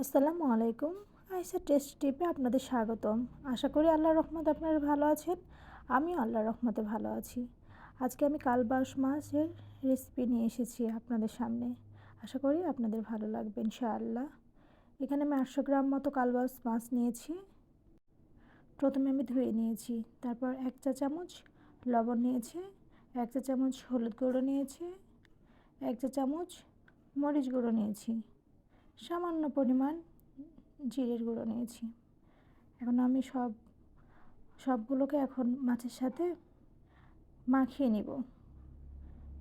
আসসালামু আলাইকুম। আইসা টেস্ট টিপে আপনাদের স্বাগতম। আশা করি আল্লাহর রহমতে আপনারা ভালো আছেন। আমিও আল্লাহর রহমতে ভালো আছি। আজকে আমি কালবাউস মাছের রেসিপি নিয়ে এসেছি আপনাদের সামনে। আশা করি আপনাদের ভালো লাগবে ইনশাআল্লাহ। এখানে আমি 800 গ্রাম মতো কালবাউস মাছ নিয়েছি। প্রথমে আমি ধুয়ে নিয়েছি। তারপর 1 চা চামচ লবণ নিয়েছি, 1 চা চামচ হলুদ গুঁড়ো নিয়েছি, 1 চা চামচ মরিচ গুঁড়ো নিয়েছি, সামান্য পরিমাণ জিরের গুঁড়ো নিয়েছি। এখন আমি সবগুলোকে এখন মাছের সাথে মাখিয়ে নিব।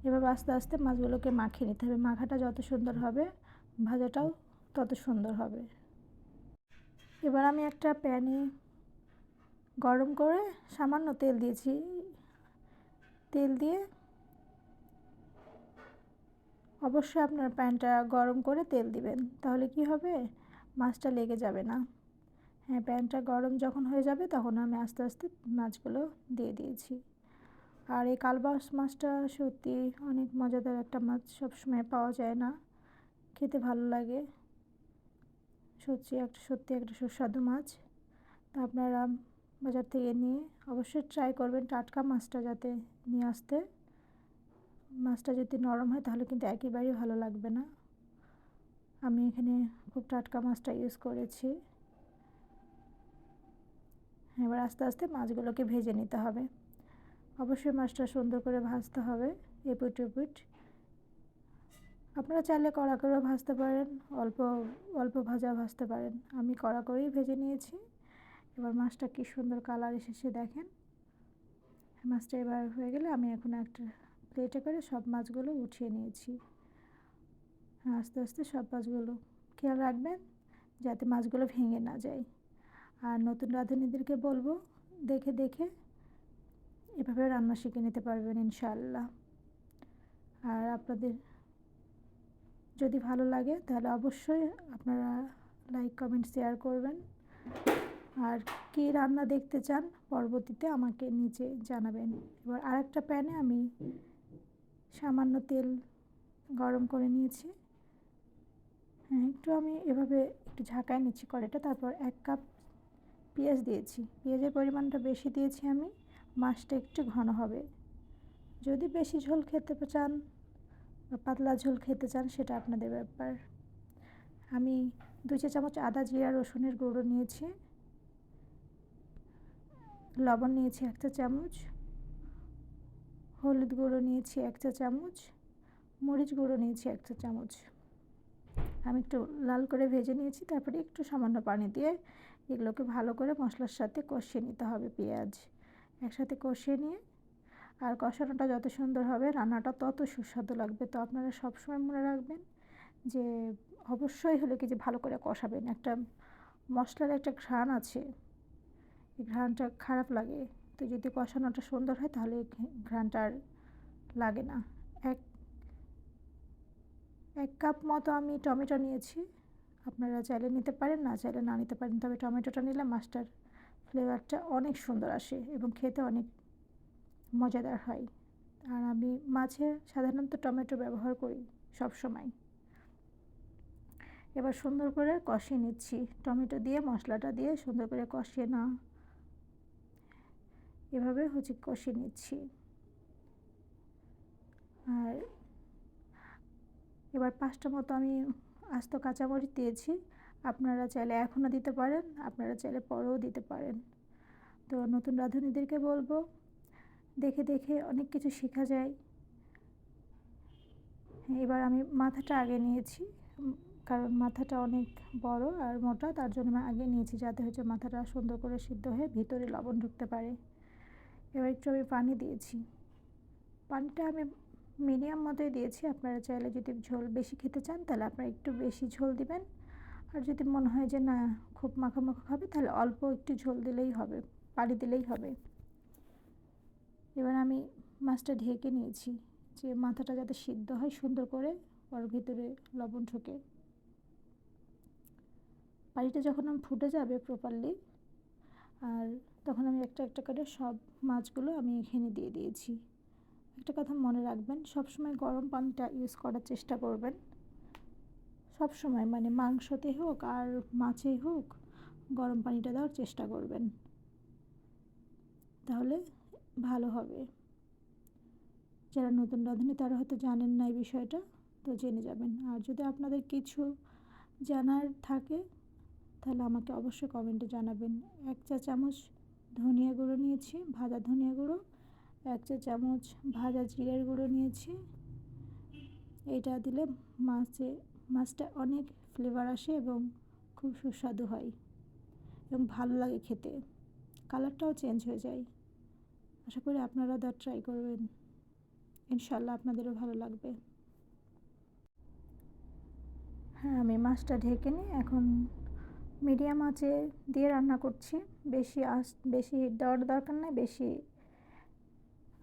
এভাবে আস্তে আস্তে মাছগুলোকে মাখিয়ে নিতে হবে। মাখাটা যত সুন্দর হবে ভাজাটাও তত সুন্দর হবে। এবার আমি একটা প্যানে গরম করে সামান্য তেল দিয়েছি। তেল দিয়ে অবশ্যই আপনার প্যানটা গরম করে তেল দিবেন, তাহলে কি হবে, মাছটা লেগে যাবে না। হ্যাঁ, প্যানটা গরম যখন হয়ে যাবে তখন আমি আস্তে আস্তে মাছগুলো দিয়ে দিয়েছি। আর এই কালবাউস মাছটা সত্যি অনেক মজাদার একটা মাছ, সবসময় পাওয়া যায় না, খেতে ভালো লাগে। সত্যি একটা সুস্বাদু মাছ। তা আপনারা বাজার থেকে নিয়ে অবশ্যই ট্রাই করবেন টাটকা মাছটা যাতে নিয়ে আসতে। মাছটা যদি নরম হয় তাহলে কিন্তু একেবারেই ভালো লাগবে না। আমি এখানে খুব টাটকা মাছটা ইউজ করেছি। এবার আস্তে আস্তে মাছগুলোকে ভেজে নিতে হবে। অবশ্যই মাছটা সুন্দর করে ভাজতে হবে, এপিঠ ওপিঠ। আপনারা চাইলে কড়া করেও ভাজতে পারেন, অল্প অল্প ভাজতে পারেন। আমি কড়া করেই ভেজে নিয়েছি। এবার মাছটা কি সুন্দর কালার এসেছে দেখেন। মাছটা এবার হয়ে গেলে আমি এখন একটা প্লেটে করে সব মাছগুলো উঠিয়ে নিয়েছি। আস্তে আস্তে সব মাছগুলো খেয়াল রাখবেন যাতে মাছগুলো ভেঙে না যায়। আর নতুন রাঁধুনিদেরকে বলবো দেখে দেখে এভাবে রান্না শিখে নিতে পারবেন ইনশাআল্লাহ। আর আপনাদের যদি ভালো লাগে তাহলে অবশ্যই আপনারা লাইক কমেন্ট শেয়ার করবেন। আর কী রান্না দেখতে চান পরবর্তীতে আমাকে নিচে জানাবেন। এবার আরেকটা প্যানে আমি সামান্য তেল গরম করে নিয়েছি। হ্যাঁ, একটু আমি এভাবে একটু ঝাঁকায় নিচ্ছি কড়াইটা। তারপর 1 কাপ পেঁয়াজ দিয়েছি। পেঁয়াজের পরিমাণটা বেশি দিয়েছি আমি, মাছটা একটু ঘন হবে। যদি বেশি ঝোল খেতে চান বা পাতলা ঝোল খেতে চান সেটা আপনাদের ব্যাপার। আমি 2 চা চামচ আদা জিরা রসুনের গুঁড়ো নিয়েছি, লবণ নিয়েছি 1 চা চামচ, হলুদ গুঁড়ো নিয়েছি 1 চা চামচ, মরিচ গুঁড়ো নিয়েছি 1 চা চামচ। আমি একটু লাল করে ভেজে নিয়েছি। তারপরে একটু সামান্য পানি দিয়ে এগুলোকে ভালো করে মশলার সাথে কষিয়ে নিতে হবে। পেঁয়াজ একসাথে কষিয়ে নিয়ে, আর কষানোটা যত সুন্দর হবে রান্নাটা তত সুস্বাদু লাগবে। তো আপনারা সবসময় মনে রাখবেন যে অবশ্যই হলো কি যে ভালো করে কষাবেন। একটা মশলার একটা ঘ্রাণ আছে, এই ঘ্রাণটা খারাপ লাগে। তো যদি কষানোটা সুন্দর হয় তাহলে এই ঘ্রাণটা আর লাগে না। এক এক কাপ মতো আমি টমেটো নিয়েছি। আপনারা চাইলে নিতে পারেন, না চাইলে না নিতে পারেন। তবে টমেটোটা নিলে মাছটার ফ্লেভারটা অনেক সুন্দর আসে এবং খেতে অনেক মজাদার হয়। আর আমি মাছে সাধারণত টমেটো ব্যবহার করি সব সময়। এবার সুন্দর করে কষিয়ে নিচ্ছি। টমেটো দিয়ে মশলাটা দিয়ে সুন্দর করে কষিয়ে না, এভাবে কষিয়ে নিচ্ছি। আর এবার 5টা মতো আমি আস্ত কাঁচামরিচ দিয়েছি। আপনারা চাইলে এখনও দিতে পারেন, আপনারা চাইলে পরেও দিতে পারেন। তো নতুন রাঁধুনিদেরকে বলবো দেখে দেখে অনেক কিছু শেখা যায়। এবার আমি মাথাটা আগে নিয়েছি, কারণ মাথাটা অনেক বড় আর মোটা, তার জন্য আমি আগে নিয়েছি যাতে মাথাটা সুন্দর করে সিদ্ধ হয়ে ভিতরে লবণ ঢুকতে পারে। এবার একটু আমি পানি দিয়েছি। পানিটা আমি মিডিয়াম মতোই দিয়েছি। আপনারা চাইলে যদি ঝোল বেশি খেতে চান তাহলে আপনারা একটু বেশি ঝোল দিবেন। আর যদি মনে হয় যে না খুব মাখা মাখা খাবে তাহলে অল্প একটু ঝোল দিলেই হবে, পানি দিলেই হবে। এবার আমি মাছটা ঢেকে নিয়েছি যে মাথাটা যাতে সিদ্ধ হয় সুন্দর করে, ওর ভিতরে লবণ ঢোকে। পানিটা যখন আমি ফুটে যাবে প্রপারলি, আর তখন আমি একটা একটা করে সব মাছগুলো আমি এখানে দিয়ে দিয়েছি। একটা কথা মনে রাখবেন, সবসময় গরম পানিটা ইউজ করার চেষ্টা করবেন। সব সময় মানে মাংসতে হোক আর মাছেই হোক গরম পানিটা দেওয়ার চেষ্টা করবেন, তাহলে ভালো হবে। যারা নতুন রাঁধুনি তারা হয়তো জানেন না এই বিষয়টা, তো জেনে যাবেন। আর যদি আপনাদের কিছু জানার থাকে তাহলে আমাকে অবশ্যই কমেন্টে জানাবেন। 1 চা চামচ ধনিয়া গুঁড়ো নিয়েছি, ভাজা ধনিয়া গুঁড়ো, 1 চা চামচ ভাজা জিরের গুঁড়ো নিয়েছি। এটা দিলে মাছটা অনেক ফ্লেভার আসে এবং খুব সুস্বাদু হয় এবং ভালো লাগে খেতে, কালারটাও চেঞ্জ হয়ে যায়। আশা করি আপনারা ট্রাই করবেন, ইনশাল্লাহ আপনাদেরও ভালো লাগবে। হ্যাঁ, আমি মাছটা ঢেকে নিয়ে এখন মিডিয়াম আঁচে দিয়ে রান্না করছি। বেশি হিট দেওয়ার দরকার নেই।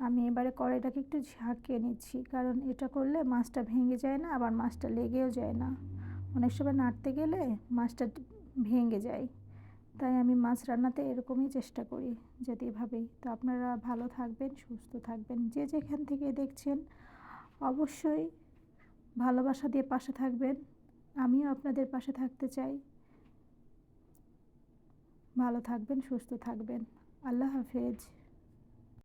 আমি এবারে কড়াইটাকে একটু ঝাঁকিয়ে নিচ্ছি, কারণ এটা করলে মাছটা ভেঙে যায় না, আবার মাছটা লেগেও যায় না। অনেক সময় নাড়তে গেলে মাছটা ভেঙে যায়, তাই আমি মাছ রান্নাতে এরকমই চেষ্টা করি, যাতে এভাবেই। তো আপনারা ভালো থাকবেন, সুস্থ থাকবেন, যে যেখান থেকে দেখছেন অবশ্যই ভালোবাসা দিয়ে পাশে থাকবেন। আমিও আপনাদের পাশে থাকতে চাই। ভালো থাকবেন, সুস্থ থাকবেন। আল্লাহ হাফেজ।